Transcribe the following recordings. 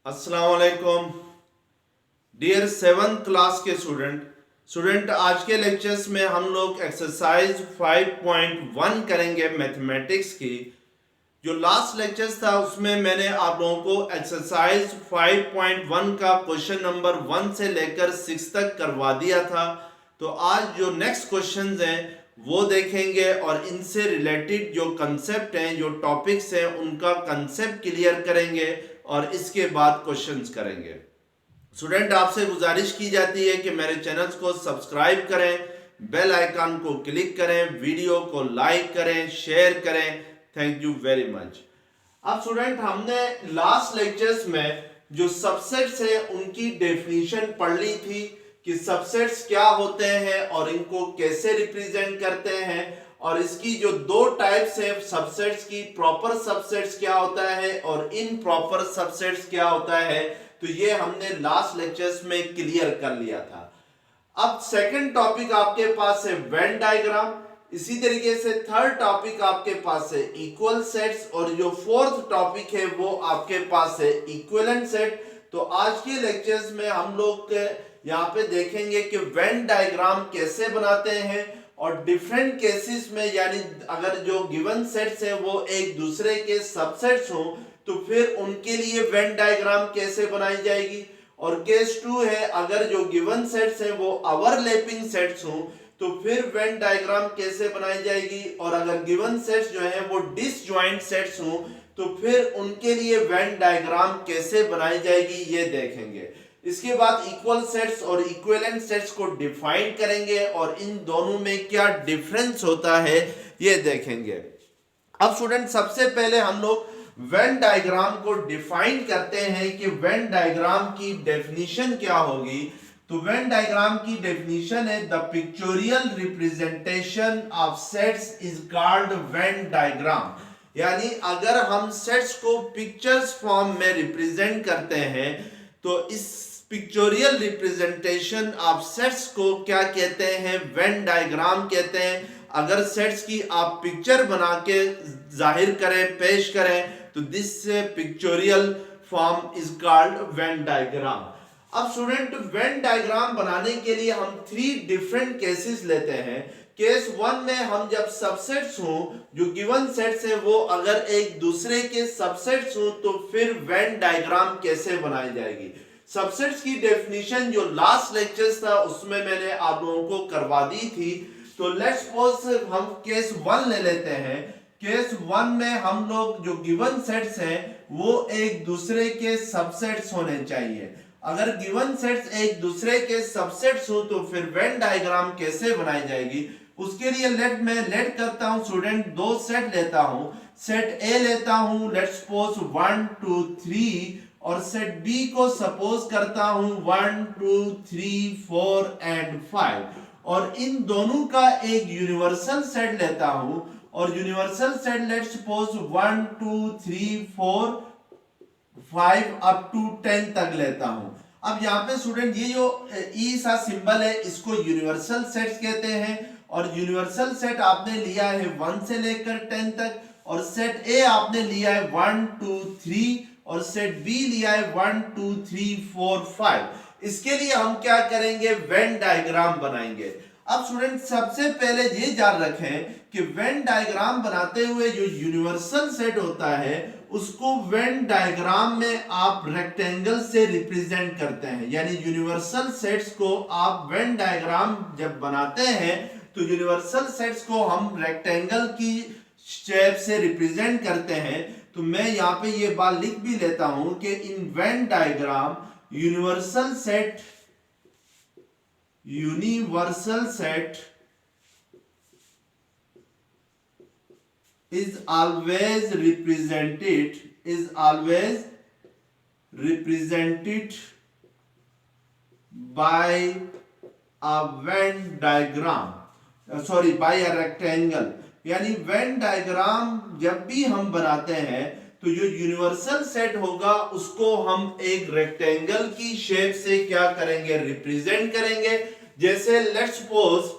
अस्सलाम वालेकुम dear 7th class के स्टूडेंट आज के लेक्चर्स में हम लोग एक्सरसाइज 5.1 करेंगे मैथमेटिक्स की। जो लास्ट लेक्चर्स था उसमें मैंने आप लोगों को एक्सरसाइज 5.1 का क्वेश्चन नंबर 1 से लेकर 6 तक करवा दिया था। तो आज जो नेक्स्ट क्वेश्चंस हैं वो देखेंगे और इनसे रिलेटेड जो कंसेप्ट हैं, जो टॉपिक्स हैं, उनका कंसेप्ट क्लियर करेंगे और इसके बाद क्वेश्चंस करेंगे। स्टूडेंट आपसे गुजारिश की जाती है कि मेरे चैनल्स को सब्सक्राइब करें, बेल आइकन को क्लिक करें, वीडियो को लाइक करें, शेयर करें। Thank you very much. अब स्टूडेंट हमने लास्ट लेक्चर्स में जो सबसेट्स हैं उनकी डेफिनेशन पढ़ ली थी कि सबसेट्स क्या होते हैं और इनको कैसे रिप्रेजेंट करते हैं, और इसकी जो दो टाइप्स है सबसेट्स की, प्रॉपर सबसेट्स क्या होता है और इनप्रॉपर सबसेट्स क्या होता है, तो ये हमने लास्ट लेक्चर्स में क्लियर कर लिया था। अब सेकंड टॉपिक आपके पास है वेन डायग्राम, इसी तरीके से थर्ड टॉपिक आपके पास है इक्वल सेट्स, और जो फोर्थ टॉपिक है वो आपके पास है इक्विवेलेंट सेट। तो आज के लेक्चर्स में हम लोग यहाँ पे देखेंगे कि वेन डायग्राम कैसे बनाते हैं और डिफरेंट केसेस में, यानी अगर जो गिवन सेट्स हैं वो एक दूसरे के सबसेट्स हों तो फिर उनके लिए वेन डायग्राम कैसे बनाई जाएगी। और केस 2 है, अगर जो गिवन सेट्स हैं वो ओवरलैपिंग सेट्स हों तो फिर वेन डायग्राम कैसे बनाई जाएगी, और अगर गिवन सेट्स जो है वो डिसजॉइंट सेट्स हों तो फिर उनके लिए वेन डायग्राम कैसे बनाई जाएगी ये देखेंगे। इसके बाद इक्वल सेट्स और इक्विवेलेंट सेट्स को डिफाइन करेंगे और इन दोनों में क्या डिफरेंस होता है ये देखेंगे। अब स्टूडेंट सबसे पहले हम लोग वेन डायग्राम को डिफाइन करते हैं कि वेन डायग्राम की डेफिनेशन क्या होगी। तो वेन डायग्राम की डेफिनेशन है the pictorial representation of sets is called Venn diagram. यानी अगर हम सेट्स को पिक्चर्स फॉर्म में रिप्रेजेंट करते हैं तो इस पिक्चोरियल रिप्रेजेंटेशन ऑफ सेट्स को क्या कहते हैं, वेन डायग्राम कहते हैं। अगर सेट्स की आप पिक्चर बना के जाहिर करें, पेश करें, तो this pictorial form is called Venn diagram. अब स्टूडेंट वेन डायग्राम बनाने के लिए हम 3 डिफरेंट केसेस लेते हैं। केस 1 में हम जब सबसेट्स हों, जो गिवन सेट्स हैं वो अगर एक दूसरे के सबसेट्स हों तो फिर वेन डायग्राम कैसे बनाई जाएगी। सबसेट्स की डेफिनेशन जो लास्ट लेक्चर्स था उसमें मैंने आप लोगों को करवा दी थी। तो लेट्स सपोज हम केस 1 ले लेते हैं। केस 1 में हम लोग जो गिवन सेट्स हैं वो एक दूसरे के सबसेट्स होने चाहिए। अगर गिवन सेट्स एक दूसरे के सबसेट्स हो तो फिर वेन डायग्राम कैसे बनाई जाएगी, उसके लिए लेट करता हूं स्टूडेंट, 2 सेट लेता हूं। सेट ए लेता हूं, लेट्स सपोज 1 2 3, और सेट बी को सपोज करता हूं 1 2 3 4 एंड 5, और इन दोनों का एक यूनिवर्सल सेट लेता हूं। और universal set let's suppose 1 2 3 4 5 up to 10 तक लेता हूं। अब यहाँ पे स्टूडेंट ये जो ई सा सिंबल है इसको यूनिवर्सल सेट्स कहते हैं, और यूनिवर्सल सेट आपने लिया है 1 से लेकर 10 तक, और सेट ए आपने लिया है 1 2 3, और सेट बी लिया है 1 2 3 4 5। इसके लिए हम क्या करेंगे, वेन डायग्राम बनाएंगे। अब स्टूडेंट सबसे पहले ये जान रखें कि वेन डायग्राम बनाते हुए जो यूनिवर्सल सेट होता है उसको वेन डायग्राम में आप रेक्टेंगल से रिप्रेजेंट करते हैं। यानी यूनिवर्सल सेट्स को आप वेन डायग्राम जब बनाते हैं तो यूनिवर्सल सेट्स को हम रेक्टेंगल की शेप से रिप्रेजेंट करते हैं। तो मैं यहाँ पे ये बात लिख भी लेता हूं कि in Venn diagram universal set is always represented by a Venn diagram, by a rectangle। यानी वेन डायग्राम जब भी हम बनाते हैं तो जो यूनिवर्सल सेट होगा उसको हम एक रेक्टेंगल की शेप से क्या करेंगे, रिप्रेजेंट करेंगे। जैसे लेट्स सपोज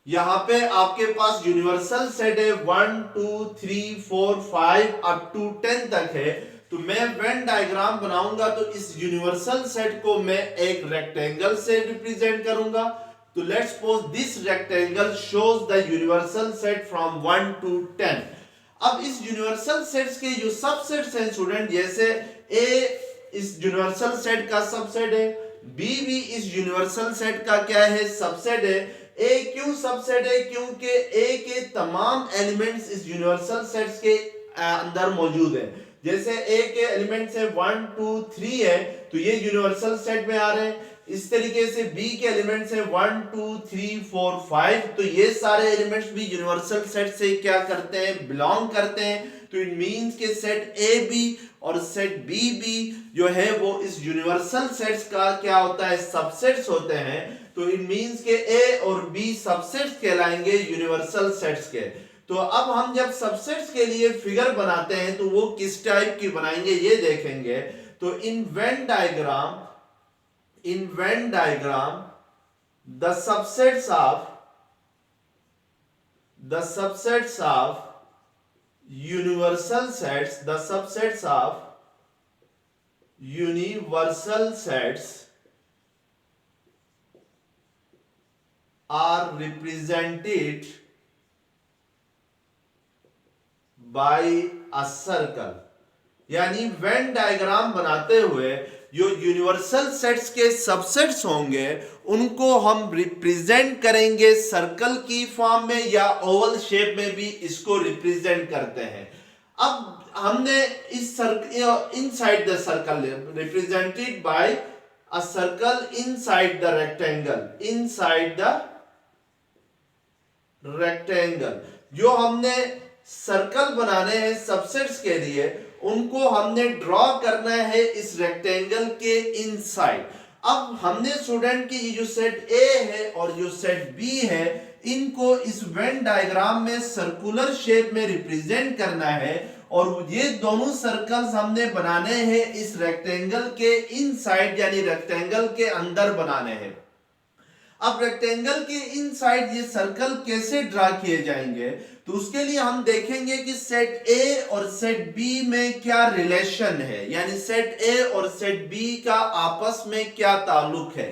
यहां पे आपके पास यूनिवर्सल सेट है 1 2 3 4 5 अप टू 10 तक है। तो मैं वेन डायग्राम बनाऊंगा तो इस यूनिवर्सल सेट को मैं एक रेक्टेंगल से रिप्रेजेंट करूंगा। तो let's suppose this rectangle shows the universal set from 1 to 10। अब इस यूनिवर्सल सेट्स के जो सबसेट्स हैं स्टूडेंट, जैसे ए इस यूनिवर्सल सेट का सबसेट है, बी भी इस यूनिवर्सल सेट का क्या है, सबसेट है। ए क्यों सबसेट है, क्योंकि ए के तमाम एलिमेंट्स इस यूनिवर्सल सेट्स के अंदर मौजूद है। जैसे ए के एलिमेंट्स है 1 2 3 है, तो ये यूनिवर्सल सेट में आ रहे हैं। इस तरीके से बी के एलिमेंट्स है 1 2 3 4 5, तो ये सारे एलिमेंट्स भी यूनिवर्सल सेट से क्या करते हैं, बिलोंग करते हैं। तो इट मींस के सेट ए बी और सेट बी भी जो है वो इस यूनिवर्सल सेट्स का क्या होता है, सबसेट्स होते हैं। तो इट मींस के ए और बी सबसेट्स कहलाएंगे यूनिवर्सल सेट्स के। तो अब हम जब सबसेट्स के लिए फिगर बनाते हैं तो वो किस टाइप की बनाएंगे ये देखेंगे। तो in Venn diagram the subsets of universal sets are represented by a circle। यानी वेन डायग्राम बनाते हुए जो यूनिवर्सल सेट्स के सबसेट्स होंगे उनको हम रिप्रेजेंट करेंगे सर्कल की फॉर्म में या ओवल शेप में भी इसको रिप्रेजेंट करते हैं। अब हमने इस circle inside the circle represented by a circle inside the rectangle. जो हमने सर्कल बनाने हैं सबसेट्स के लिए, उनको हमने ड्रॉ करना है इस रेक्टेंगल के इनसाइड। अब हमने स्टूडेंट की ये जो सेट ए है और जो सेट बी है, इनको इस वेन डायग्राम में सर्कुलर शेप में रिप्रेजेंट करना है और ये दोनों सर्कल्स हमने बनाने हैं इस रेक्टेंगल के इनसाइड, यानी रेक्टेंगल के अंदर बनाने हैं। अब रेक्टेंगल के इनसाइड ये सर्कल कैसे ड्रा किए जाएंगे, तो उसके लिए हम देखेंगे कि सेट ए और सेट बी में क्या रिलेशन है, यानी सेट ए और सेट बी का आपस में क्या ताल्लुक है।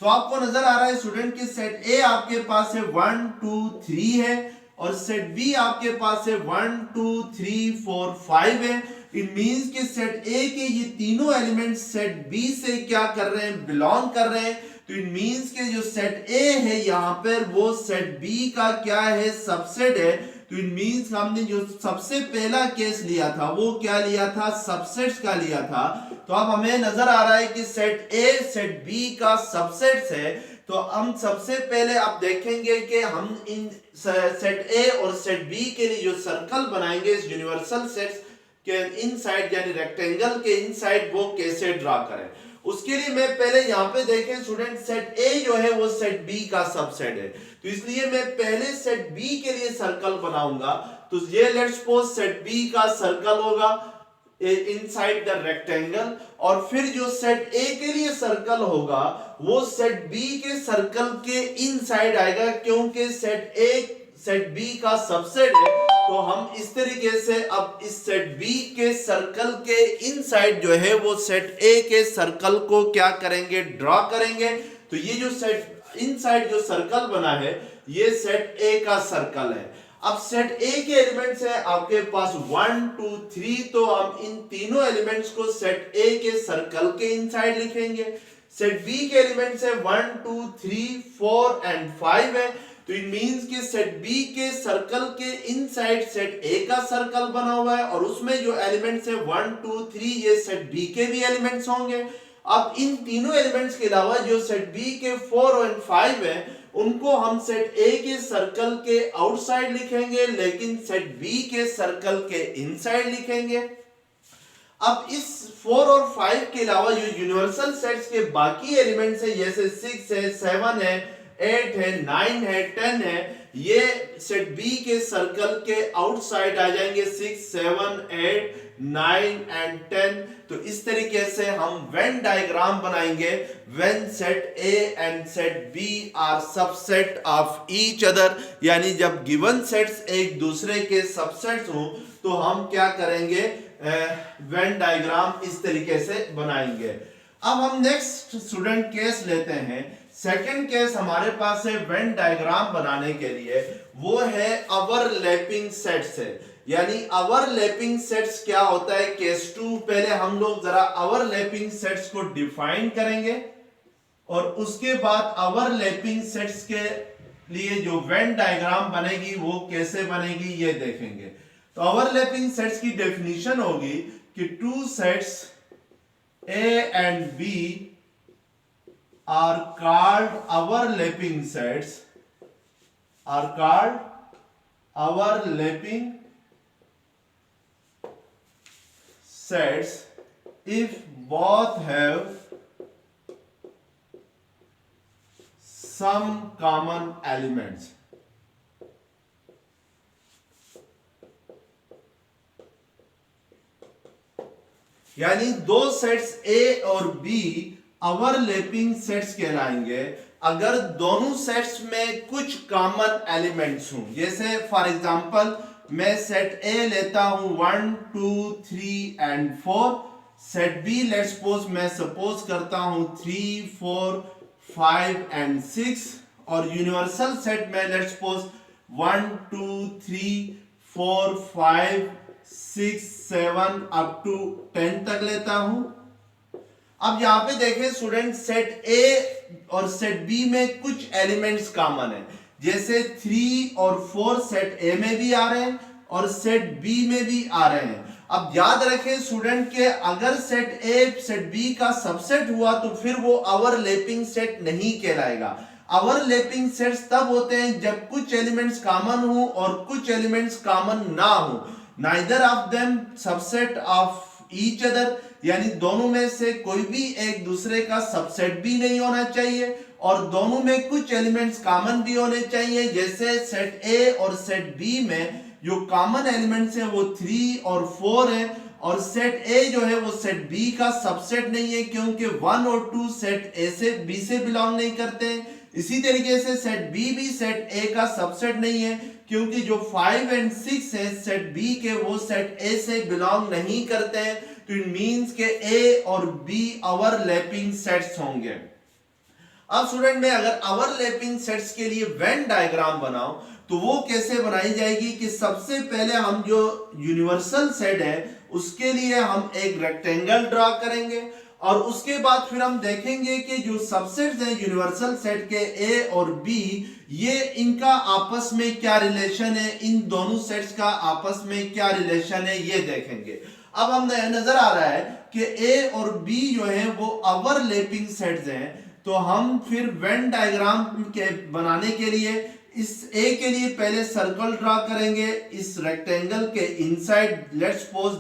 तो आपको नजर आ रहा है स्टूडेंट कि सेट ए आपके पास है 1 2 3 है और सेट बी आपके पास है 1 2 3 4 5 है। इट मींस कि सेट ए के ये तीनों एलिमेंट्स सेट बी से क्या कर रहे हैं, बिलोंग कर रहे हैं। तो इट मींस के जो सेट ए है यहाँ पर वो सेट बी का क्या है, सबसेट है। तो इट मींस हमने जो सबसे पहला केस लिया था वो क्या लिया था, सबसेट्स का लिया था। तो अब हमें नजर आ रहा है कि सेट ए सेट बी का सबसेट्स है। तो हम सबसे पहले आप देखेंगे कि हम इन सेट ए और सेट बी के लिए जो सर्कल बनाएंगे इस यूनिवर्सल सेट्स के इनसाइड यानी रेक्टेंगल के इनसाइड, वो कैसे ड्रा करें। उसके लिए मैं पहले यहाँ पे देखें स्टूडेंट, सेट ए जो है वो सेट बी का सबसेट है। तो इसलिए मैं पहले सेट बी के लिए सर्कल बनाऊंगा। तो ये लेट्स सपोज सेट बी का सर्कल होगा इनसाइड द रेक्टेंगल, और फिर जो सेट ए के लिए सर्कल होगा वो सेट बी के सर्कल के इनसाइड आएगा, क्योंकि सेट ए सेट बी का सबसेट है। तो हम इस तरीके से अब इस सेट बी के सर्कल के इनसाइड जो है वो सेट ए के सर्कल को क्या करेंगे, ड्रॉ करेंगे। तो ये जो सेट इनसाइड जो सर्कल बना है ये सेट ए का सर्कल है। अब सेट ए के एलिमेंट्स है आपके पास 1 2 3, तो हम इन तीनों एलिमेंट्स को सेट ए के सर्कल के इनसाइड लिखेंगे। सेट बी के एलिमेंट्स है 1 2 3 4 एंड 5 है। तो इट मींस कि सेट बी के सर्कल के इनसाइड सेट ए का सर्कल बना हुआ है और उसमें जो एलिमेंट्स है 1 2 3 ये सेट बी के भी एलिमेंट्स होंगे। अब इन तीनों एलिमेंट्स के अलावा जो सेट बी के 4 और 5 है उनको हम सेट ए के सर्कल के आउटसाइड लिखेंगे, लेकिन सेट बी के सर्कल के इनसाइड लिखेंगे। अब इस 4 और 5 के अलावा जो यूनिवर्सल सेट्स के बाकी एलिमेंट्स है जैसे 6 है 7 है 8 है 9 है 10 है, ये सेट बी के सर्कल के आउटसाइड आ जाएंगे 6 7 8 9 एंड 10। तो इस तरीके से हम वेन डायग्राम बनाएंगे when set A and set B are subset of each other, यानी जब गिवन सेट्स एक दूसरे के सबसेट्स हो तो हम क्या करेंगे, वेन डायग्राम इस तरीके से बनाएंगे। अब हम नेक्स्ट स्टूडेंट केस लेते हैं। सेकंड केस हमारे पास है वेन डायग्राम बनाने के लिए, वो है ओवरलैपिंग सेट्स है। यानी ओवरलैपिंग सेट्स क्या होता है केस 2। पहले हम लोग जरा ओवरलैपिंग सेट्स को डिफाइन करेंगे और उसके बाद ओवरलैपिंग सेट्स के लिए जो वेन डायग्राम बनेगी वो कैसे बनेगी ये देखेंगे। तो ओवरलैपिंग सेट्स की डेफिनेशन होगी कि two sets A and B are called overlapping sets, are called overlapping sets if both have some common elements. यानी दो सेट्स ए और बी ओवरलैपिंग सेट्स कहलाएंगे अगर दोनों सेट्स में कुछ कॉमन एलिमेंट्स हों। जैसे फॉर एग्जांपल मैं सेट ए लेता हूं 1 2 3 and 4, set B let's suppose मैं सपोज करता हूं 3 4 5 एंड 6, और यूनिवर्सल सेट में लेट्स सपोज 1 2 3 4 5 6 7 अप टू 10 तक लेता हूं। अब यहां पे देखें स्टूडेंट, सेट ए और सेट बी में कुछ एलिमेंट्स कॉमन है। जैसे 3 और 4 सेट ए में भी आ रहे हैं और सेट बी में भी आ रहे हैं। अब याद रखें स्टूडेंट के अगर सेट ए सेट बी का सबसेट हुआ तो फिर वो ओवरलैपिंग सेट नहीं कहलाएगा। ओवरलैपिंग सेट्स तब होते हैं जब कुछ एलिमेंट्स कॉमन हो और कुछ एलिमेंट्स कॉमन ना हो। Neither of them subset of each other, यानी दोनों में से कोई भी एक दूसरे का सबसेट भी नहीं होना चाहिए और दोनों में कुछ एलिमेंट्स कॉमन भी होने चाहिए। जैसे सेट ए और सेट बी में जो कॉमन एलिमेंट्स हैं वो 3 और 4 है, और सेट ए जो है वो सेट बी का सबसेट नहीं है क्योंकि 1 और 2 सेट ए से बी से बिलोंग नहीं करते हैं। इसी तरीके से सेट बी भी सेट ए का सबसेट नहीं है क्योंकि जो 5 एंड 6 है सेट बी के वो सेट ए से बिलोंग नहीं करते हैं। तो इट मींस के ए और बी ओवरलैपिंग सेट्स होंगे। अब स्टूडेंट में अगर ओवरलैपिंग सेट्स के लिए वेन डायग्राम बनाओ तो वो कैसे बनाई जाएगी कि सबसे पहले हम जो यूनिवर्सल सेट है उसके लिए हम एक रेक्टेंगल ड्रॉ करेंगे और उसके बाद फिर हम देखेंगे कि जो सबसेट्स हैं यूनिवर्सल सेट के ए और बी, ये इनका आपस में क्या रिलेशन है, इन दोनों सेट्स का आपस में क्या रिलेशन है ये देखेंगे। अब हम नजर आ रहा है कि ए और बी जो है वो ओवरलैपिंग सेट्स हैं, तो हम फिर वेन डायग्राम के बनाने के लिए इस ए के लिए पहले सर्कल ड्रा करेंगे इस रेक्टेंगल के inside. Let's suppose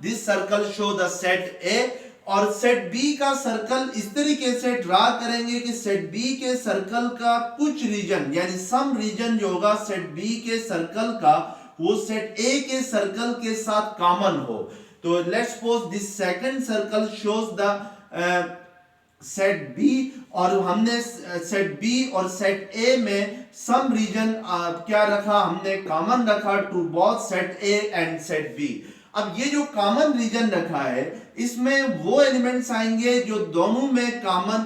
this circle show the set A, और सेट बी का सर्कल इस तरीके से ड्रा करेंगे कि सेट बी के सर्कल का कुछ रीजन यानी सम रीजन जो होगा सेट बी के सर्कल का वो सेट ए के सर्कल के साथ कॉमन हो। तो let's suppose this second circle shows the set B, और हमने सेट बी और सेट ए में सम रीजन क्या रखा, हमने कॉमन रखा to both set A and set B. अब ये जो कॉमन रीजन रखा है इसमें वो एलिमेंट्स आएंगे जो दोनों में कॉमन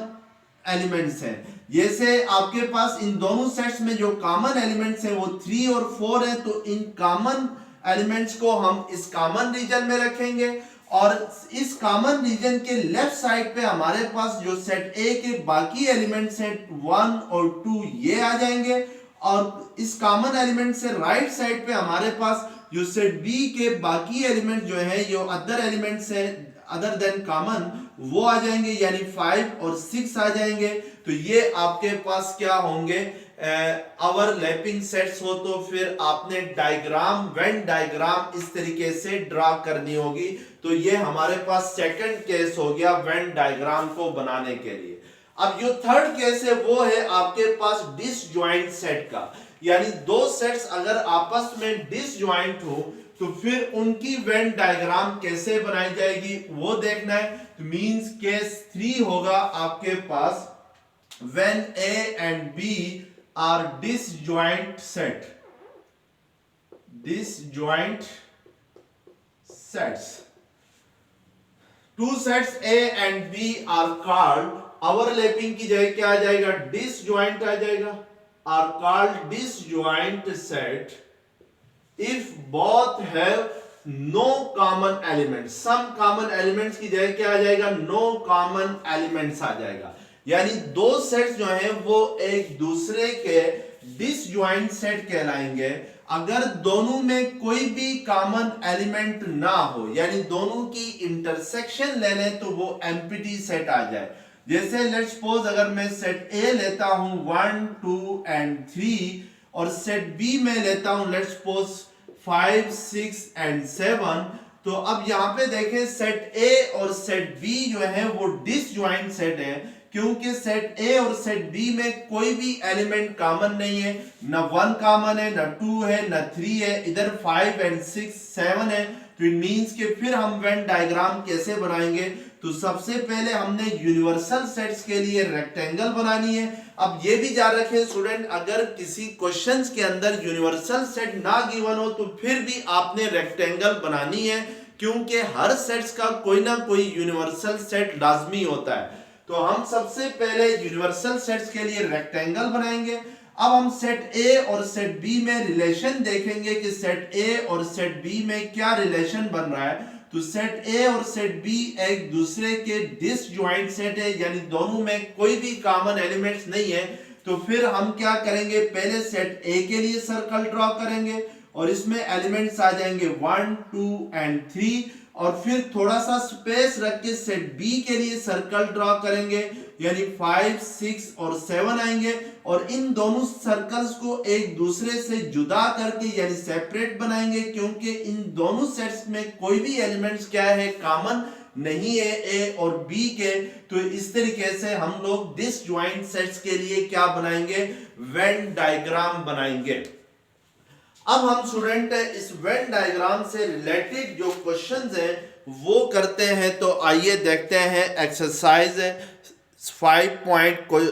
एलिमेंट्स हैं। जैसे आपके पास इन दोनों सेट्स में जो कॉमन एलिमेंट्स हैं वो 3 और 4 है, तो इन कॉमन एलिमेंट्स को हम इस कॉमन रीजन में रखेंगे और इस कॉमन रीजन के लेफ्ट साइड पे हमारे पास जो सेट ए के बाकी एलिमेंट्स हैं 1 और 2 ये आ जाएंगे, और इस कॉमन एलिमेंट से राइट साइड पे हमारे पास जो सेट बी के बाकी एलिमेंट जो है जो अदर एलिमेंट्स है अदर देन कॉमन वो आ जाएंगे, यानी 5 और 6 आ जाएंगे। तो ये आपके पास क्या होंगे, ओवरलैपिंग सेट्स हो। तो फिर आपने डायग्राम वेन डायग्राम इस तरीके से ड्रा करनी होगी। तो ये हमारे पास सेकंड केस हो गया वेन डायग्राम को बनाने के लिए। अब जो थर्ड केस है वो है आपके पास डिसजॉइंट सेट का, यानी दो सेट्स अगर आपस में डिसजॉइंट हो तो फिर उनकी वेन डायग्राम कैसे बनाई जाएगी वो देखना है। तो मींस केस 3 होगा आपके पास when A and B are disjoint sets. Two sets A and B are called, overlapping की जगह क्या आ जाएगा, disjoint आ जाएगा, are called disjoint set if both have no common elements. Some common elements की जगह क्या आ जाएगा, no common elements आ जाएगा. यानी दो सेट्स जो हैं वो एक दूसरे के डिसजॉइंट सेट कहलाएंगे अगर दोनों में कोई भी कॉमन एलिमेंट ना हो, यानी दोनों की इंटरसेक्शन ले लें तो वो एम्प्टी सेट आ जाए. जैसे लेट्स सपोज अगर मैं सेट ए लेता हूं 1 2 एंड 3 और सेट बी में लेता हूं लेट्स सपोज 5 6 एंड 7, तो अब यहां पे देखें सेट ए और सेट बी जो है वो डिसजॉइंट सेट है क्योंकि सेट ए और सेट बी में कोई भी एलिमेंट कॉमन नहीं है, ना 1 कॉमन है, ना 2 है, ना 3 है, इधर 5 एंड 6 7 है. तो इट मींस कि फिर हम वेन डायग्राम कैसे बनाएंगे, तो सबसे पहले हमने यूनिवर्सल सेट्स के लिए रेक्टेंगल बनानी है. अब ये भी याद रखें स्टूडेंट, अगर किसी क्वेश्चंस के अंदर यूनिवर्सल सेट ना गिवन हो तो फिर भी आपने रेक्टेंगल बनानी है क्योंकि हर सेट्स का कोई ना कोई यूनिवर्सल सेट लाजमी होता है. तो हम सबसे पहले यूनिवर्सल सेट्स के लिए रेक्टेंगल बनाएंगे. अब हम सेट ए और सेट बी में रिलेशन देखेंगे कि सेट ए और सेट बी में क्या रिलेशन बन रहा है. तो सेट ए और सेट बी एक दूसरे के डिसजॉइंट सेट है, यानी दोनों में कोई भी कॉमन एलिमेंट्स नहीं है. तो फिर हम क्या करेंगे, पहले सेट ए के लिए सर्कल ड्रॉ करेंगे और इसमें एलिमेंट्स आ जाएंगे 1 2 एंड 3 और फिर थोड़ा सा स्पेस रख के सेट बी के लिए सर्कल ड्रॉ करेंगे, यानी 5 6 और 7 आएंगे और इन दोनों सर्कल्स को एक दूसरे से जुदा करके यानी सेपरेट बनाएंगे क्योंकि इन दोनों सेट्स में कोई भी एलिमेंट्स क्या है, कॉमन नहीं है ए और बी के. तो इस तरीके से हम लोग डिसजॉइंट सेट्स के लिए क्या बनाएंगे, वेन डायग्राम बनाएंगे. अब हम स्टूडेंट इस वेन डायग्राम से रिलेटेड जो क्वेश्चंस हैं वो करते हैं. तो आइए देखते हैं एक्सरसाइज 5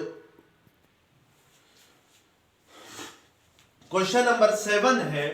क्वेश्चन नंबर 7 है,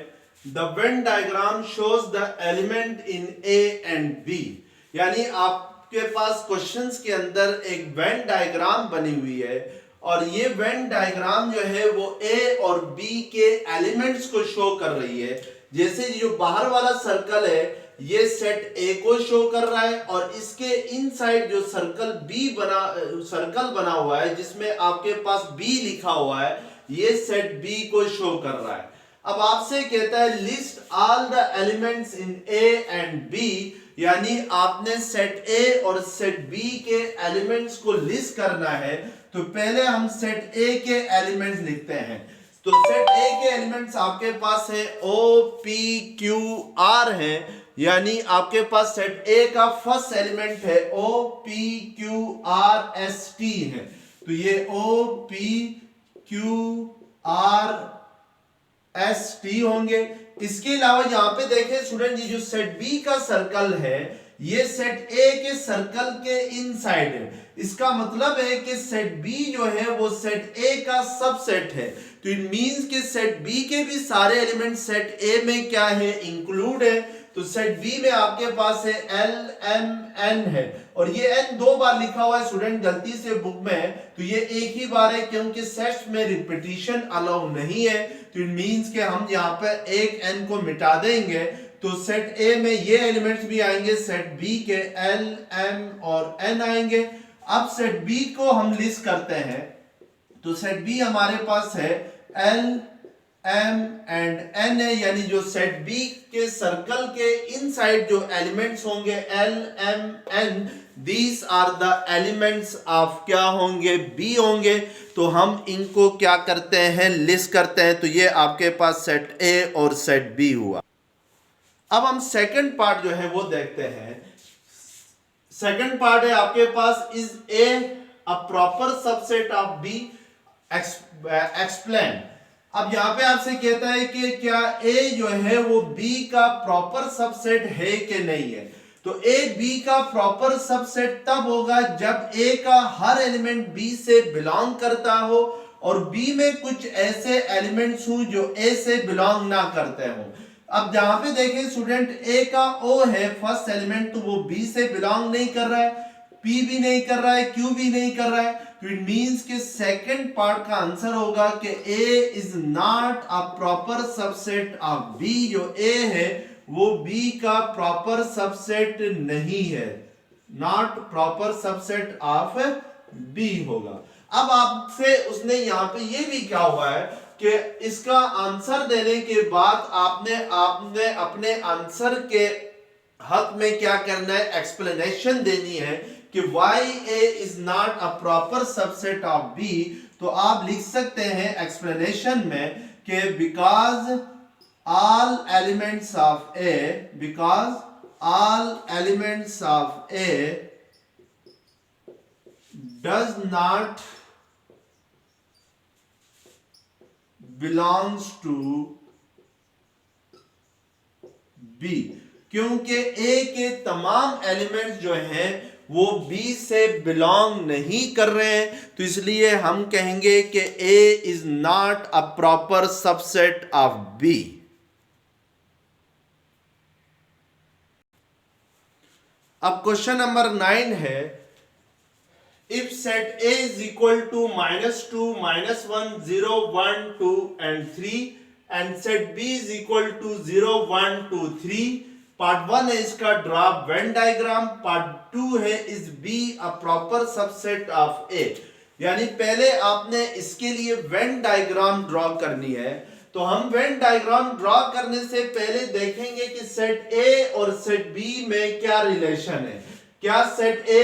the Venn diagram shows the element in A and B. यानी आपके पास क्वेश्चंस के अंदर एक वेन डायग्राम बनी हुई है और ये वेन डायग्राम जो है वो ए और बी के एलिमेंट्स को शो कर रही है. जैसे जो बाहर वाला सर्कल है ये सेट ए को शो कर रहा है और इसके इनसाइड जो सर्कल बना हुआ है जिसमें आपके पास बी लिखा हुआ है ये सेट बी को शो कर रहा है. अब आपसे कहता है list all the elements in A and B, यानी आपने सेट ए और सेट बी के एलिमेंट्स को लिस्ट करना है. तो पहले हम सेट ए के एलिमेंट्स लिखते हैं. तो सेट ए के एलिमेंट्स आपके पास है ओ पी क्यू आर है, यानी आपके पास सेट ए का फर्स्ट एलिमेंट है O P Q R S T है. तो ये O P Q R S T होंगे. इसके अलावा यहाँ पे देखें स्टूडेंट जी जो सेट बी का सर्कल है ये सेट ए के सर्कल के इनसाइड है. इसका मतलब है कि सेट बी जो है वो सेट ए का सबसेट है. तो इट मींस कि सेट बी के भी सारे एलिमेंट सेट ए में क्या है, इंक्लूड है. तो सेट बी में आपके पास है एल एम एन है और ये एन 2 बार लिखा हुआ है स्टूडेंट गलती से बुक में है. तो ये एक ही बार है क्योंकि सेट्स में रिपीटिशन अलाउ नहीं है. तो इट मींस कि हम यहाँ पर एक एन को मिटा देंगे तो सेट ए में ये एलिमेंट्स भी आएंगे, सेट बी के एल एम और एन आएंगे. अब सेट बी को हम लिस्ट करते हैं. तो सेट बी हमारे पास है एल एम एंड एन है, यानी जो सेट बी के सर्कल के इनसाइड जो एलिमेंट्स होंगे L M N, these are the elements of क्या होंगे, बी होंगे. तो हम इनको क्या करते हैं, लिस्ट करते हैं. तो ये आपके पास सेट ए और सेट बी हुआ. अब हम सेकंड पार्ट जो है वो देखते हैं. सेकंड पार्ट है आपके पास is A a proper subset of B, explain. अब यहां पे आपसे कहता है कि क्या ए जो है वो बी का प्रॉपर सबसेट है कि नहीं है. तो ए बी का प्रॉपर सबसेट तब होगा जब ए का हर एलिमेंट बी से बिलोंग करता हो और बी में कुछ ऐसे एलिमेंट्स हो जो ए से बिलोंग ना करते हो. अब जहां पे देखें स्टूडेंट ए का ओ है फर्स्ट एलिमेंट, तो वो बी से बिलोंग नहीं कर रहा है, पी भी नहीं कर रहा है, क्यू भी नहीं कर रहा है, तो इट मींस कि सेकंड पार्ट का आंसर होगा कि A is not a proper subset of B. जो ए है वो बी का प्रॉपर सबसेट नहीं है, not proper subset of B होगा। अब आपसे उसने यहां पे ये भी क्या हुआ है कि इसका आंसर देने के बाद आपने अपने आंसर के हक में क्या करना है, एक्सप्लेनेशन देनी है कि why A is not a proper subset of B। तो आप लिख सकते हैं एक्सप्लेनेशन में कि because all elements of A does not belongs to B, क्योंकि A के तमाम एलिमेंट्स जो हैं वो B से बिलोंग नहीं कर रहे हैं, तो इसलिए हम कहेंगे कि A is not a proper subset of B। अब क्वेश्चन नंबर 9 है, if set A is equal to -2, -1, 0, 1, 2 and 3 and set B is equal to 0, 1, 2, 3। Part 1 है इसका ड्रा वेन डायग्राम, पार्ट 2 है is B a proper subset of A. यानी पहले आपने इसके लिए वेन डायग्राम ड्रॉ करनी है। तो हम वेन डायग्राम ड्रॉ करने से पहले देखेंगे कि सेट ए और सेट बी में क्या रिलेशन है, क्या सेट ए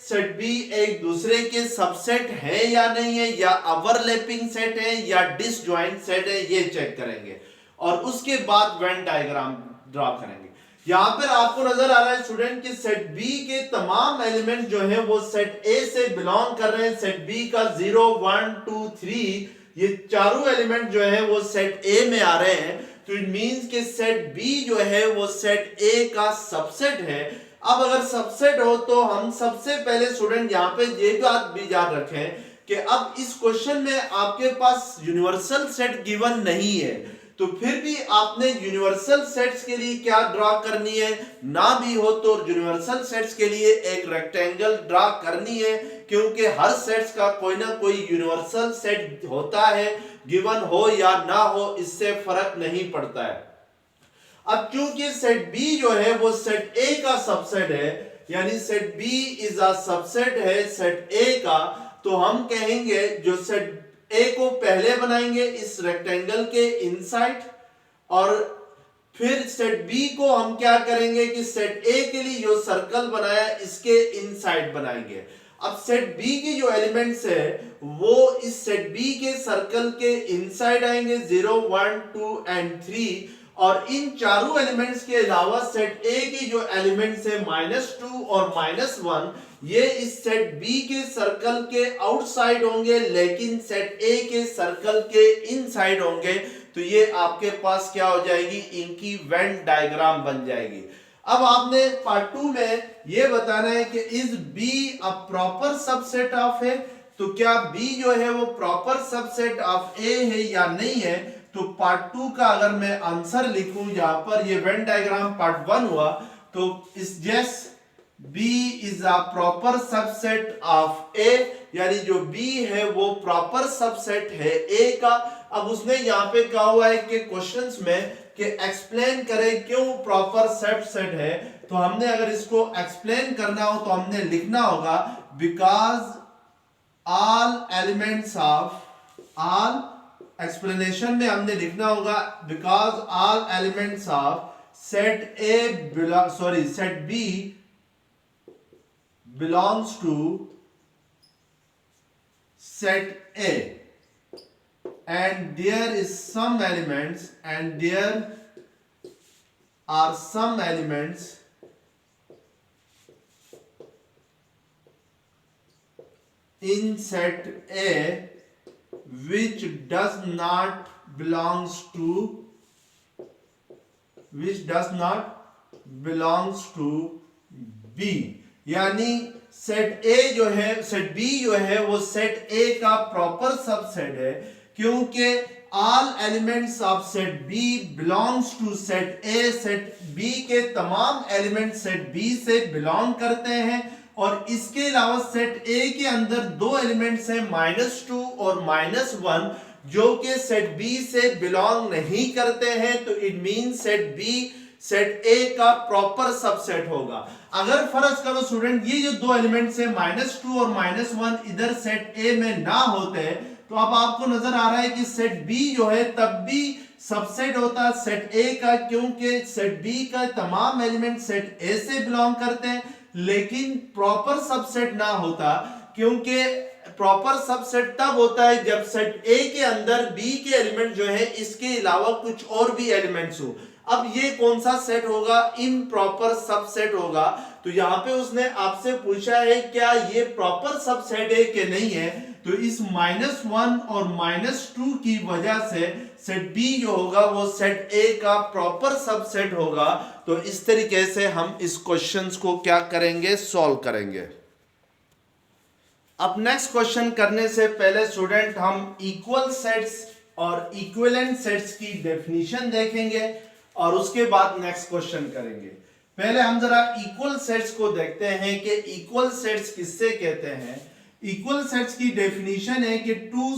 सेट बी एक दूसरे के सबसेट है या नहीं है, या ओवरलैपिंग सेट है या डिसजॉइंट सेट है, ये चेक करेंगे और उसके बाद वेन डायग्राम ड्रॉ करेंगे। यहां पर आपको नजर आ रहा है स्टूडेंट कि सेट बी के तमाम एलिमेंट जो है वो सेट ए से बिलोंग कर रहे हैं। सेट बी का 0, 1, 2, 3 ये चारों एलिमेंट जो है वो सेट ए में आ रहे हैं, तो इट मींस कि सेट बी जो है वो सेट ए का सबसेट है। अब अगर सबसेट हो तो हम सबसे पहले स्टूडेंट यहां पे ये बात भी याद रखें कि अब इस क्वेश्चन में आपके पास यूनिवर्सल सेट गिवन नहीं है, तो फिर भी आपने यूनिवर्सल सेट्स के लिए क्या ड्रॉ करनी है, ना भी हो तो यूनिवर्सल सेट्स के लिए एक रेक्टेंगल ड्रॉ करनी है, क्योंकि हर सेट्स का कोई ना कोई यूनिवर्सल सेट होता है, गिवन हो या ना हो इससे फर्क नहीं पड़ता है। अब चूंकि सेट बी जो है वो सेट ए का सबसेट है, यानी set B is a subset है सेट ए का, तो हम कहेंगे जो सेट ए को पहले बनाएंगे इस रेक्टेंगल के इनसाइड, और फिर सेट बी को हम क्या करेंगे कि सेट ए के लिए जो सर्कल बनाया इसके इनसाइड बनाएंगे। अब सेट बी के जो एलिमेंट्स है वो इस सेट बी के सर्कल के इनसाइड आएंगे 0, 1, 2 and 3, और इन चारों एलिमेंट्स के अलावा सेट ए की जो एलिमेंट्स है -2 और -1 ये इस सेट बी के सर्कल के आउटसाइड होंगे, लेकिन सेट ए के सर्कल के इनसाइड होंगे। तो ये आपके पास क्या हो जाएगी, इनकी वेन डायग्राम बन जाएगी। अब आपने पार्ट 2 में ये बताना है कि is B a proper subset of A, तो क्या बी जो है वो प्रॉपर सबसेट ऑफ ए है या नहीं है। तो पार्ट 2 का अगर मैं आंसर लिखूं, यहां पर ये वेन डायग्राम पार्ट 1 हुआ, तो इस जैस B is a proper subset of A, यानी जो B है वो प्रॉपर सबसेट है A का। अब उसने यहाँ पे कहा हुआ है कि क्वेश्चंस में कि एक्सप्लेन करें क्यों प्रॉपर सबसेट है, तो हमने अगर इसको एक्सप्लेन करना हो तो हमने लिखना होगा because all elements of all, explanation में हमने लिखना होगा because all elements of set B belongs to set A, and there are some elements in set A which does not belongs to B। यानी सेट ए जो है, set B जो है वो सेट ए का प्रॉपर सबसेट है, क्योंकि all elements of set B belongs to set A, set B के तमाम एलिमेंट सेट बी से बिलोंग करते हैं, और इसके अलावा सेट ए के अंदर दो एलिमेंट्स हैं -2 और -1 जो कि सेट बी से बिलोंग नहीं करते हैं, तो it mean set B set A का प्रॉपर सबसेट होगा। अगर फर्ज करो स्टूडेंट ये जो दो एलिमेंट्स है -2 और -1 इधर सेट ए में ना होते, तो अब आपको नजर आ रहा है कि सेट बी जो है तब भी सबसेट होता सेट ए का, क्योंकि सेट बी का तमाम एलिमेंट सेट ए से बिलोंग करते हैं, लेकिन प्रॉपर सबसेट ना होता, क्योंकि प्रॉपर सबसेट तब होता है जब सेट ए के अंदर बी के एलिमेंट जो है इसके अलावा कुछ और भी एलिमेंट्स हो। अब ये कौन सा सेट होगा? इम्प्रॉपर सबसेट होगा। तो यहाँ पे उसने आपसे पूछा है क्या ये प्रॉपर सबसेट है कि नहीं है, तो इस -1 और -2 की वजह से सेट बी जो होगा वो सेट ए का प्रॉपर सबसेट होगा। तो इस तरीके से हम इस क्वेश्चंस को क्या करेंगे, सॉल्व करेंगे। अब नेक्स्ट क्वेश्चन करने से पहले स्टूडेंट हम इक्वल सेट्स और इक्विवेलेंट सेट्स की डेफिनेशन देखेंगे और उसके बाद नेक्स्ट क्वेश्चन करेंगे। पहले हम जरा इक्वल सेट्स को देखते हैं कि इक्वल सेट्स किससे कहते हैं। इक्वल सेट्स की डेफिनेशन है कि two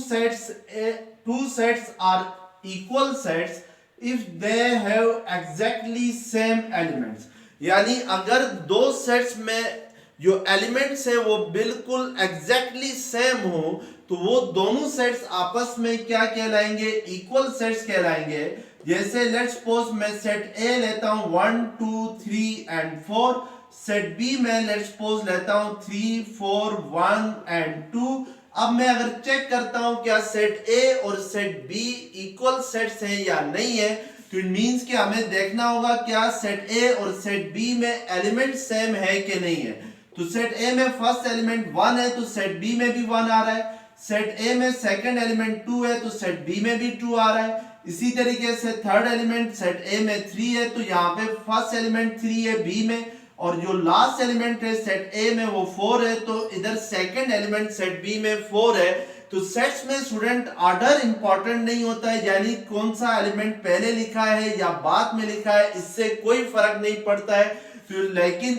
sets are equal sets if they have exactly same elements, यानी अगर दो सेट्स में जो एलिमेंट्स है वो बिल्कुल एग्जैक्टली सेम हो तो वो दोनों सेट्स आपस में क्या कहलाएंगे, इक्वल सेट्स कहलाएंगे। जैसे लेट्स सपोज मैं सेट ए लेता हूं 1 2 3 एंड 4, सेट बी में लेट्स सपोज लेता हूं 3 4 1 एंड 2। अब मैं अगर चेक करता हूं क्या सेट ए और सेट बी इक्वल सेट्स हैं या नहीं है, तो इट मींस कि हमें देखना होगा क्या सेट ए और सेट बी में एलिमेंट सेम है कि नहीं है। तो सेट ए में फर्स्ट एलिमेंट 1 है तो सेट बी में भी 1 आ रहा है, सेट ए में सेकंड एलिमेंट 2 है तो सेट बी में भी 2 आ रहा है। इसी तरीके से थर्ड एलिमेंट सेट ए में 3 है तो यहाँ पे फर्स्ट एलिमेंट 3 है बी में, और जो लास्ट एलिमेंट है सेट ए में वो 4 है तो इधर सेकंड एलिमेंट सेट बी में 4 है। तो सेट्स में स्टूडेंट ऑर्डर इंपॉर्टेंट नहीं होता है, यानी कौन सा एलिमेंट पहले लिखा है या बाद में लिखा है इससे कोई फर्क नहीं पड़ता है। तो लेकिन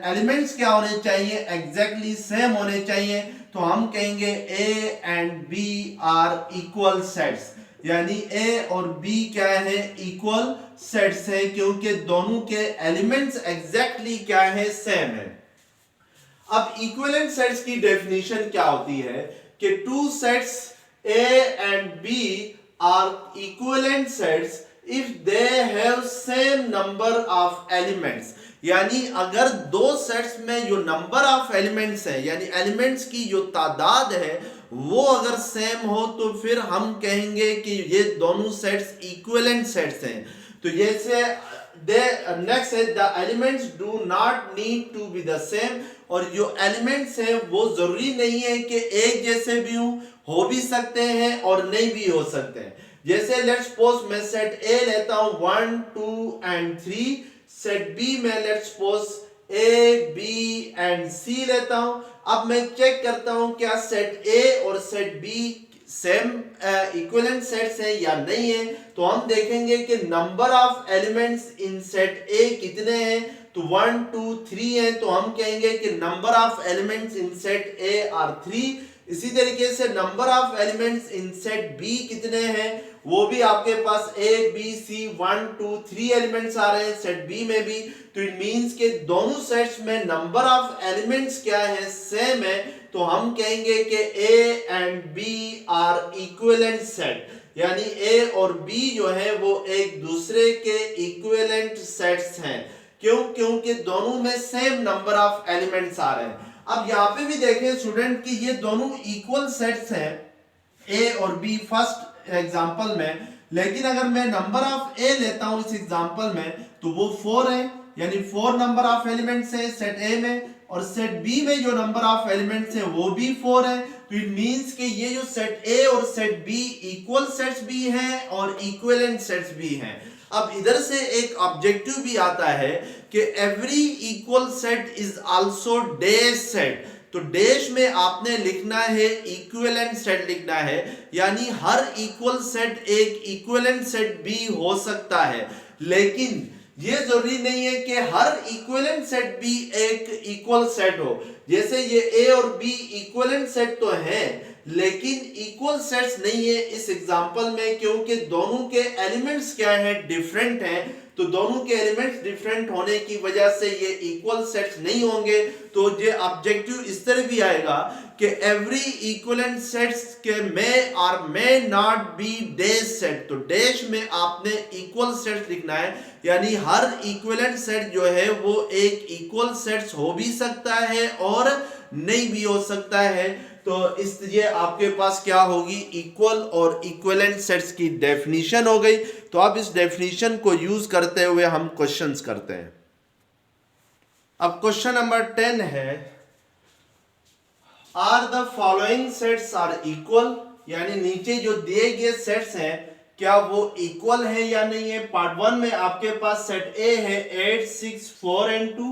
एलिमेंट्स क्या होने चाहिए, एग्जैक्टली सेम होने चाहिए। तो हम कहेंगे A and B are equal sets, यानी ए और बी क्या है, इक्वल सेट्स है, क्योंकि दोनों के एलिमेंट्स एग्जैक्टली क्या है, सेम है। अब इक्विवेलेंट सेट्स की डेफिनेशन क्या होती है कि two sets A and B are equivalent sets if they have same number of elements, यानी अगर दो सेट्स में जो नंबर ऑफ एलिमेंट्स है यानी एलिमेंट्स की जो तादाद है वो अगर सेम हो तो फिर हम कहेंगे कि ये दोनों सेट्स इक्विवेलेंट सेट्स हैं। तो जैसे नेक्स्ट है the elements do not need to be the same, और जो एलिमेंट्स हैं वो जरूरी नहीं है कि एक जैसे भी हो भी सकते हैं और नहीं भी हो सकते हैं। जैसे लेट्स सपोज मैं सेट ए लेता हूं 1 2 एंड 3, सेट बी में let's suppose A B and C लेता हूं। अब मैं चेक करता हूं क्या सेट ए और set B same equivalent sets है या नहीं है। तो हम देखेंगे कि number of elements in set ए कितने हैं, तो 1 2 3 है, तो हम कहेंगे कि number of elements in set A are 3। इसी तरीके से number of elements in set B कितने हैं, वो भी आपके पास ए बी सी 1 2 3 एलिमेंट्स आ रहे हैं सेट बी में भी। तो इट मींस के दोनों सेट्स में नंबर ऑफ एलिमेंट्स क्या है, सेम है। तो हम कहेंगे कि A and B are equivalent set, यानी ए और बी जो है वो एक दूसरे के इक्विवेलेंट सेट्स हैं। क्यों? क्योंकि दोनों में सेम नंबर ऑफ एलिमेंट्स आ रहे हैं। अब यहाँ पे भी देखें स्टूडेंट कि ये दोनों इक्वल सेट्स हैं ए और बी फर्स्ट एग्जांपल में, लेकिन अगर मैं नंबर ऑफ ए लेता हूं इस एग्जांपल में तो वो 4 है, यानी 4 नंबर ऑफ एलिमेंट्स है सेट ए में, और सेट बी में जो नंबर ऑफ एलिमेंट्स है वो भी 4 है। तो इट मींस कि ये जो सेट ए और सेट बी इक्वल सेट्स भी हैं और इक्विवेलेंट सेट्स भी हैं। अब इधर से एक ऑब्जेक्टिव भी आता है कि every equal set is also day set, तो डैश में आपने लिखना है इक्विवेलेंट सेट लिखना है, यानी हर इक्वल सेट एक इक्विवेलेंट सेट भी हो सकता है, लेकिन ये जरूरी नहीं है कि हर इक्विवेलेंट सेट भी एक इक्वल सेट हो। जैसे ये ए और बी इक्विवेलेंट सेट तो है, लेकिन इक्वल सेट्स नहीं है इस एग्जांपल में, क्योंकि दोनों के एलिमेंट्स क्या है, डिफरेंट हैं। तो दोनों के एलिमेंट्स डिफरेंट होने की वजह से ये इक्वल सेट्स नहीं होंगे। तो ये ऑब्जेक्टिव इस तरह भी आएगा कि एवरी इक्विवेलेंट सेट्स के मे और may not be dash set. तो डैश में आपने इक्वल सेट्स लिखना है, यानी हर इक्विवेलेंट सेट जो है वो एक इक्वल सेट्स हो भी सकता है और नहीं भी हो सकता है। तो इसलिए आपके पास क्या होगी, इक्वल और इक्विवेलेंट सेट्स की डेफिनेशन हो गई। तो अब इस डेफिनेशन को यूज करते हुए हम क्वेश्चंस करते हैं। अब क्वेश्चन नंबर 10 है, are the following sets are equal, यानी नीचे जो दिए गए सेट्स हैं क्या वो इक्वल है या नहीं है। पार्ट 1 में आपके पास सेट ए है 8 6 4 and 2,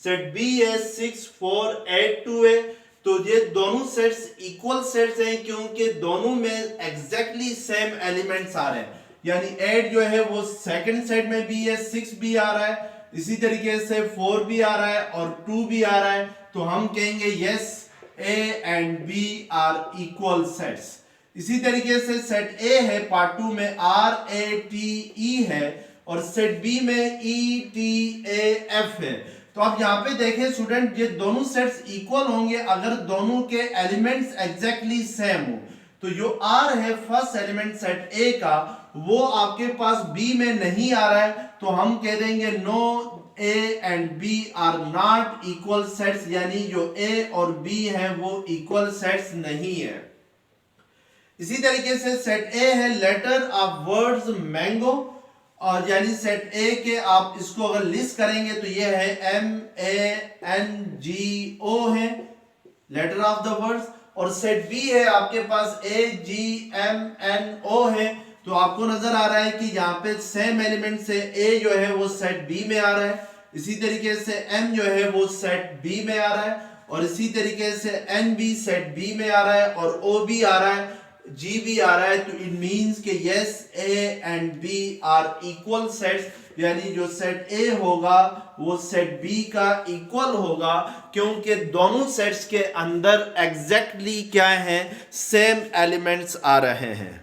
सेट बी है 6 4 8 2 है। तो ये दोनों सेट्स इक्वल सेट्स हैं, क्योंकि दोनों में एग्जैक्टली सेम एलिमेंट्स आ रहे हैं। यानी 8 जो है वो सेकंड सेट में भी है, 6 भी आ रहा है, इसी तरीके से 4 भी आ रहा है और 2 भी आ रहा है। तो हम कहेंगे yes A and B are equal sets. इसी तरीके से सेट ए है पार्ट 2 में RATE है और सेट बी में ETAF है। तो आप यहाँ पे देखें स्टूडेंट, ये दोनों सेट्स इक्वल होंगे अगर दोनों के एलिमेंट्स एग्जैक्टली सेम हो। तो जो आर है फर्स्ट एलिमेंट सेट ए का, वो आपके पास बी में नहीं आ रहा है, तो हम कह देंगे no A and B are not equal sets, यानी जो ए और बी है वो इक्वल सेट्स नहीं है। इसी तरीके से सेट ए है लेटर ऑफ वर्ड्स मैंगो, और यानी सेट ए के आप इसको अगर लिस्ट करेंगे तो ये है MANGO है लेटर ऑफ द वर्ड्स, और सेट बी है आपके पास AGMNO है। तो आपको नजर आ रहा है कि यहाँ पे सेम एलिमेंट से ए जो है वो सेट बी में आ रहा है, इसी तरीके से एम जो है वो सेट बी में आ रहा है, और इसी तरीके से एन भी सेट बी में आ रहा है, और ओ भी आ रहा है, जी भी आ रहा है। तो इट मींस कि yes A and B are equal sets, यानी जो सेट ए होगा वो सेट बी का इक्वल होगा, क्योंकि दोनों सेट्स के अंदर एग्जैक्टली क्या है, सेम एलिमेंट्स आ रहे हैं।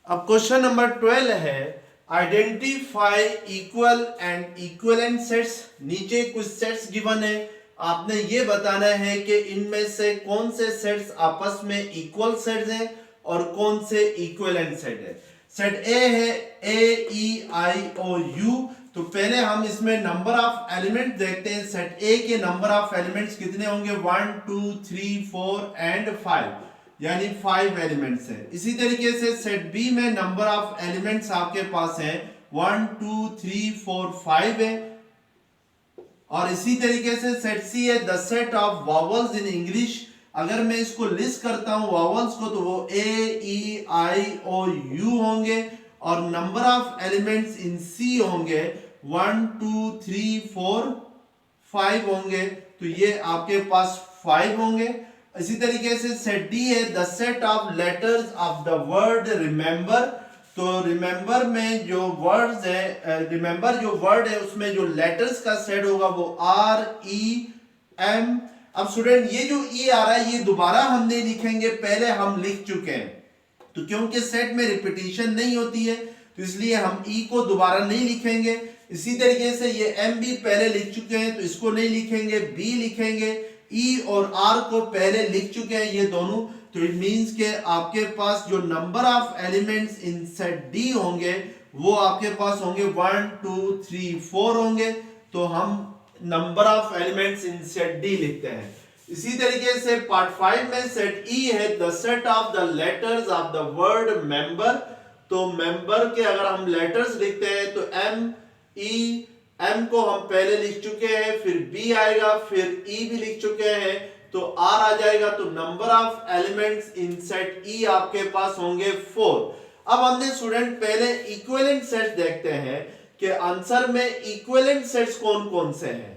अब क्वेश्चन नंबर 12 है, identify equal and equivalent sets. नीचे कुछ सेट्स गिवन है, आपने ये बताना है कि इनमें से कौन से सेट्स आपस में इक्वल सेट्स हैं और कौन से इक्विवेलेंट सेट है। सेट ए है AEIOU, तो पहले हम इसमें नंबर ऑफ एलिमेंट देखते हैं। सेट ए के नंबर ऑफ एलिमेंट्स कितने होंगे, 1 2 3 4 and 5, यानी 5 एलिमेंट्स हैं। इसी तरीके से सेट बी में नंबर ऑफ एलिमेंट्स आपके पास है 1 2 3 4 5 है, और इसी तरीके से सेट सी है the set of vowels in English. अगर मैं इसको लिस्ट करता हूं वॉवल्स को, तो वो AEIOU होंगे, और नंबर ऑफ एलिमेंट्स इन सी होंगे 1 2 3 4 5 होंगे। तो ये आपके पास 5 होंगे। इसी तरीके से सेट डी है the set of letters of the word remember. तो रिमेंबर में जो वर्ड्स है, रिमेंबर जो वर्ड है उसमें जो लेटर्स का सेट होगा वो REM। अब स्टूडेंट ये जो ई आ रहा है ये दोबारा हम नहीं लिखेंगे, पहले हम लिख चुके हैं। तो क्योंकि सेट में रिपीटिशन नहीं होती है तो इसलिए हम ई को दोबारा नहीं लिखेंगे। इसी तरीके से ये एम भी पहले लिख चुके हैं तो इसको नहीं लिखेंगे, बी लिखेंगे। ई और आर को पहले लिख चुके हैं ये दोनों, तो इट मींस के आपके पास जो number of elements in set D होंगे वो आपके पास होंगे 1 2 3 4 होंगे। तो हम number of elements in set D लिखते हैं। इसी तरीके से पार्ट 5 में सेट ई है the set of the letters of the word member. तो मेंबर के अगर हम लेटर्स लिखते हैं तो एम को हम पहले लिख चुके हैं, फिर बी आएगा, फिर ई भी लिख चुके हैं तो आर आ जाएगा। तो number of elements in set ई आपके पास होंगे 4। अब हमने स्टूडेंट पहले इक्विवेलेंट सेट्स देखते हैं कि आंसर में इक्विवेलेंट सेट्स कौन कौन से हैं,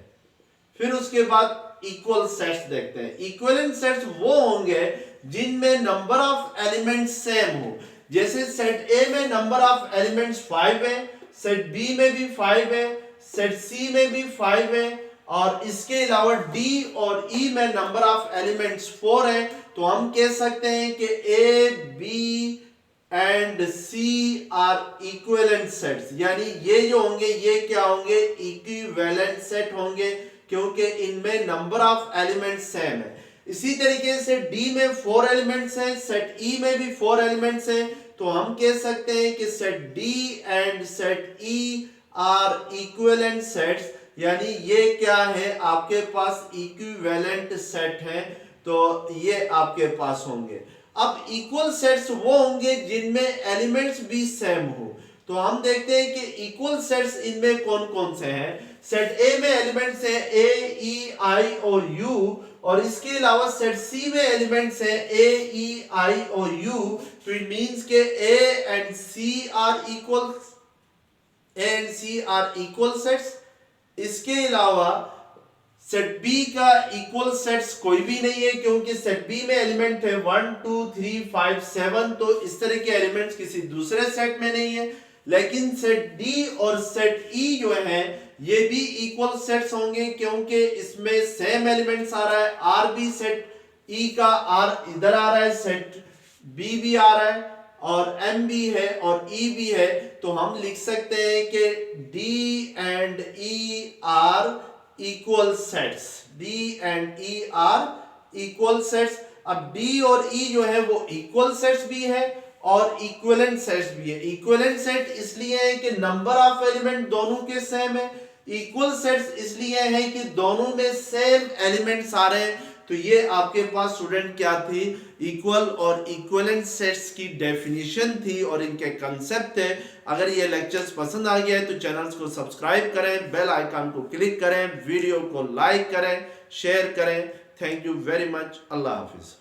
फिर उसके बाद इक्वल सेट्स देखते हैं। इक्विवेलेंट सेट्स वो होंगे जिनमें नंबर ऑफ एलिमेंट्स सेम हो। जैसे सेट ए में नंबर ऑफ एलिमेंट्स 5 है, सेट बी में भी 5 है, सेट सी में भी 5 है, और इसके अलावा डी और ई में नंबर ऑफ एलिमेंट्स 4 है। तो हम कह सकते हैं कि A B and C are equivalent sets, यानी ये जो होंगे ये क्या होंगे, इक्विवेलेंट सेट होंगे, क्योंकि इनमें नंबर ऑफ एलिमेंट्स सेम है। इसी तरीके से डी में 4 एलिमेंट्स हैं, सेट ई में भी 4 एलिमेंट्स हैं, तो हम कह सकते हैं कि set D and set E R equivalent sets, यानी ये क्या है, आपके पास इक्विवेलेंट सेट है, तो ये आपके पास होंगे। अब इक्वल सेट्स वो होंगे जिनमें एलिमेंट्स भी सेम हो। तो हम देखते हैं कि इक्वल सेट्स इनमें कौन कौन से हैं। सेट ए में एलिमेंट्स हैं ए, ई, आई और यू, और इसके अलावा सेट सी में एलिमेंट्स हैं ए, ई, आई और यू। तो इट मींस के A and C are equal, A and C are equal sets. इसके अलावा सेट बी का इक्वल सेट्स कोई भी नहीं है, क्योंकि सेट बी में एलिमेंट है 1 2 3 5 7, तो इस तरह के एलिमेंट्स किसी दूसरे सेट में नहीं है। लेकिन सेट डी और सेट ई जो है ये भी इक्वल सेट्स होंगे, क्योंकि इसमें सेम एलिमेंट्स आ रहा है। आर भी सेट ई का आर इधर आ रहा है, सेट बी भी आ रहा है, और एम भी है और ई भी है। तो हम लिख सकते हैं कि D and E R equal sets, D and E R equal sets. अब डी और ई जो है वो इक्वल सेट्स भी है और इक्विवेलेंट सेट्स भी है। इक्विवेलेंट सेट इसलिए है कि नंबर ऑफ एलिमेंट दोनों के सेम है, इक्वल सेट्स इसलिए है कि दोनों में सेम एलिमेंट्स आ रहे हैं। तो ये आपके पास स्टूडेंट क्या थी, इक्वल और इक्विवेलेंट सेट्स की डेफिनेशन थी और इनके कंसेप्ट थे। अगर ये लेक्चर्स पसंद आ गया है तो चैनल्स को सब्सक्राइब करें, बेल आइकन को क्लिक करें, वीडियो को लाइक करें, शेयर करें। Thank you very much. Allah Hafiz.